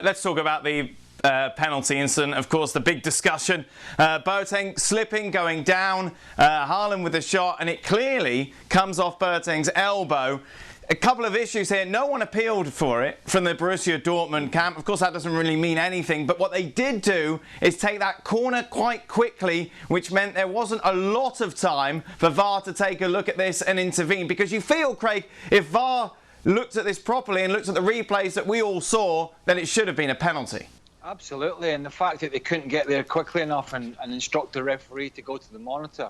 Let's talk about the penalty incident. Of course, the big discussion. Boateng slipping, going down. Haaland with a shot, and it clearly comes off Boateng's elbow. A couple of issues here. No one appealed for it from the Borussia Dortmund camp. Of course, that doesn't really mean anything. But what they did do is take that corner quite quickly, which meant there wasn't a lot of time for VAR to take a look at this and intervene. Because you feel, Craig, if VAR looked at this properly and looked at the replays that we all saw, then it should have been a penalty. Absolutely, and the fact that they couldn't get there quickly enough and instruct the referee to go to the monitor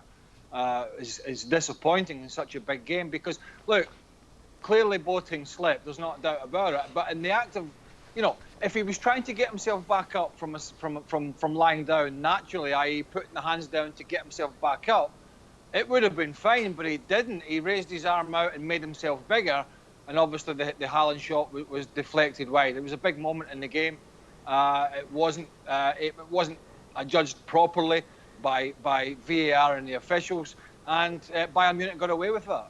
is disappointing in such a big game. Because, look, clearly Boateng slipped, there's not a doubt about it. But in the act of, you know, if he was trying to get himself back up from lying down naturally, i.e. putting the hands down to get himself back up, it would have been fine, but he didn't. He raised his arm out and made himself bigger. And obviously the Haaland shot was deflected wide. It was a big moment in the game. It wasn't adjudged properly by VAR and the officials, and Bayern Munich got away with that.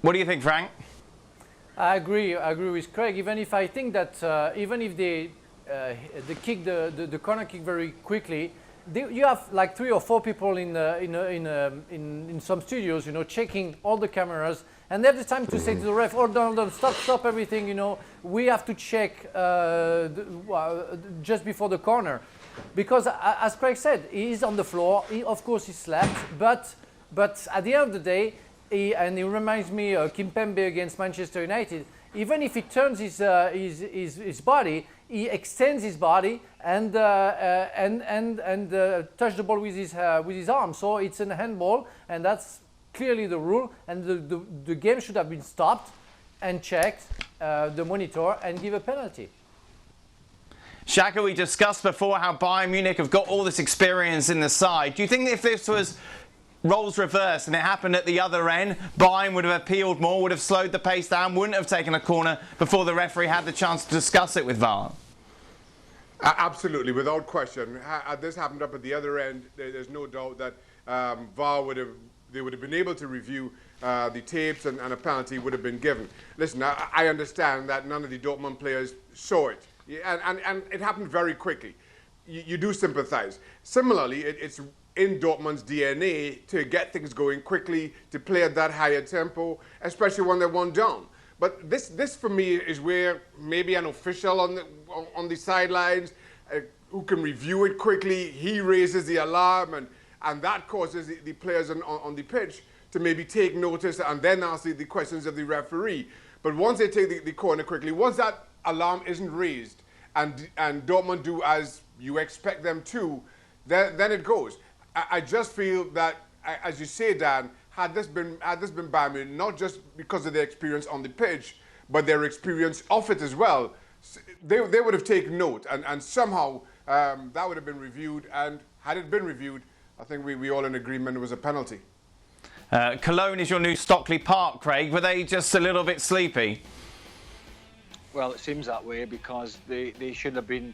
What do you think, Frank? I agree with Craig. Even if I think that even if they kick the corner kick very quickly, you have like 3 or 4 people in some studios, you know, checking all the cameras, and they have the time to say to the ref, "Oh, don't stop everything, you know, we have to check just before the corner," because as Craig said, he is on the floor. Of course, he slept, but at the end of the day, he reminds me of Kimpembe against Manchester United. Even if he turns his body, he extends his body and touch the ball with his arm. So it's a handball, and that's clearly the rule. And the game should have been stopped and checked, the monitor, and give a penalty. Shaka, we discussed before how Bayern Munich have got all this experience in the side. Do you think if this was roles reversed and it happened at the other end, Bayern would have appealed more, would have slowed the pace down, wouldn't have taken a corner before the referee had the chance to discuss it with VAR? Absolutely, without question. Had this happened up at the other end, there's no doubt that VAR would have been able to review the tapes, and a penalty would have been given. Listen, I understand that none of the Dortmund players saw it, and it happened very quickly. You do sympathize. Similarly, it's in Dortmund's DNA to get things going quickly, to play at that higher tempo, especially when they're one down. But this for me is where maybe an official on the sidelines who can review it quickly, he raises the alarm, and that causes the players on the pitch to maybe take notice and then ask the questions of the referee. But once they take the corner quickly, once that alarm isn't raised and Dortmund do as you expect them to, then it goes. I just feel that, as you say, Dan, had this been Bayern Munich, not just because of their experience on the pitch, but their experience off it as well, they would have taken note, and somehow that would have been reviewed. And had it been reviewed, I think we all in agreement it was a penalty. Cologne is your new Stockley Park, Craig. Were they just a little bit sleepy? Well, it seems that way because they should have been.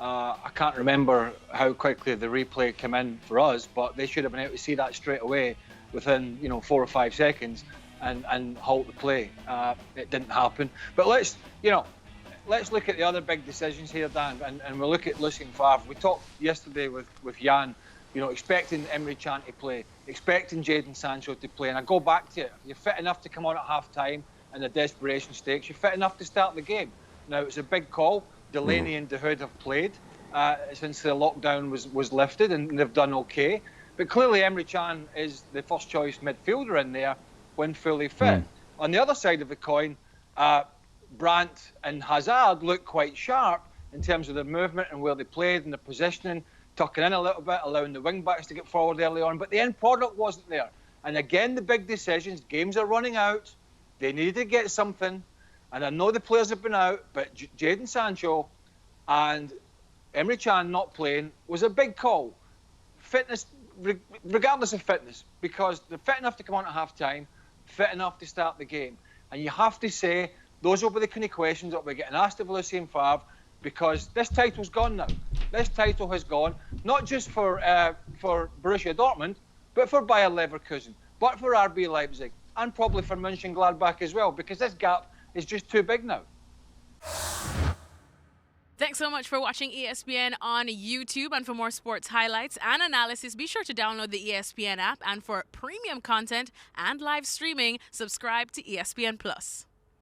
I can't remember how quickly the replay came in for us, but they should have been able to see that straight away within 4 or 5 seconds and halt the play. It didn't happen. But let's look at the other big decisions here, Dan, and we'll look at Lucien Favre. We talked yesterday with Jan, expecting Emre Can to play, expecting Jaden Sancho to play, and I go back to it. You're fit enough to come on at half-time in the desperation stakes. You're fit enough to start the game. Now, it's a big call. Delaney and De Hood have played since the lockdown was lifted, and they've done okay. But clearly Emre Can is the first choice midfielder in there when fully fit. On the other side of the coin, Brandt and Hazard look quite sharp in terms of their movement and where they played and the positioning, tucking in a little bit, allowing the wing-backs to get forward early on. But the end product wasn't there. And again, the big decisions, games are running out. They needed to get something. And I know the players have been out, but Jaden Sancho and Emre Can not playing was a big call. Fitness, regardless of fitness, because they're fit enough to come on at half-time, fit enough to start the game. And you have to say, those will be the kind of questions that we're getting asked of Lucien Favre, because this title's gone now. This title has gone, not just for Borussia Dortmund, but for Bayer Leverkusen, but for RB Leipzig, and probably for Mönchengladbach as well, because this gap is just too big now. Thanks so much for watching ESPN on YouTube. And for more sports highlights and analysis, be sure to download the ESPN app. And for premium content and live streaming, subscribe to ESPN Plus.